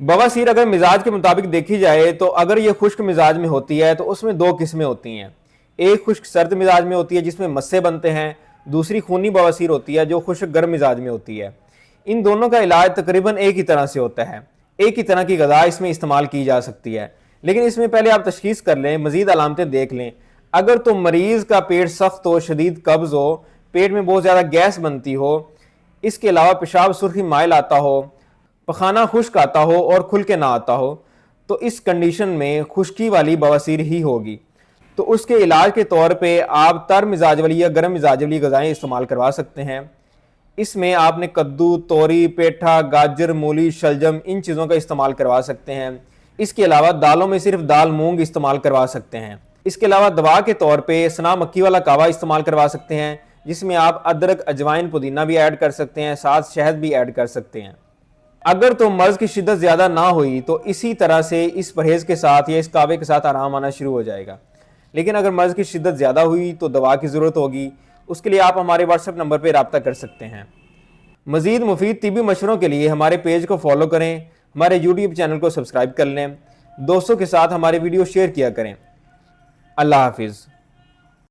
बवासीर अगर मिजाज के मुताबिक देखी जाए तो अगर ये खुश्क मिजाज में होती है तो उसमें दो किस्में होती हैं। एक खुश्क सर्द मिजाज में होती है जिसमें मस्से बनते हैं, दूसरी खूनी बवासीर होती है जो खुश्क गर्म मिजाज में होती है। इन दोनों का इलाज तकरीबन एक ही तरह से होता है। एक ही तरह की गज़ा इसमें इस्तेमाल की जा सकती है, लेकिन इसमें पहले आप तशखीस कर लें, मज़ीद अलामतें देख लें। अगर तो मरीज़ का पेट सख्त हो, शदीद कब्ज़ हो, पेट में बहुत ज़्यादा गैस बनती हो, इसके अलावा पेशाब सुर्खी माइल आता हो, पखाना खुश्क आता हो और खुल के ना आता हो, तो इस कंडीशन में खुश्की वाली बवासीर ही होगी। तो उसके इलाज के तौर पे आप तर मिजाज वाली या गर्म मिजाज वाली गज़ाएँ इस्तेमाल करवा सकते हैं। इसमें आपने कद्दू, तोरी, पेठा, गाजर, मूली, शलजम इन चीज़ों का इस्तेमाल करवा सकते हैं। इसके अलावा दालों में सिर्फ दाल मूंग इस्तेमाल करवा सकते हैं। इसके अलावा दवा के तौर पे सना मक्की वाला कावा इस्तेमाल करवा सकते हैं, जिसमें आप अदरक, अजवाइन, पुदीना भी ऐड कर सकते हैं, साथ शहद भी ऐड कर सकते हैं। अगर तो मर्ज़ की शिद्दत ज़्यादा ना हुई तो इसी तरह से इस परहेज़ के साथ या इस कावे के साथ आराम आना शुरू हो जाएगा। लेकिन अगर मर्ज़ की शिद्दत ज़्यादा हुई तो दवा की ज़रूरत होगी। उसके लिए आप हमारे व्हाट्सएप नंबर पर रब्ता कर सकते हैं। मज़ीद मुफीद तिबी मशवरों के लिए हमारे पेज को फॉलो करें, हमारे यूट्यूब चैनल को सब्सक्राइब कर लें, दोस्तों के साथ हमारे वीडियो शेयर किया करें। अल्लाह हाफिज़।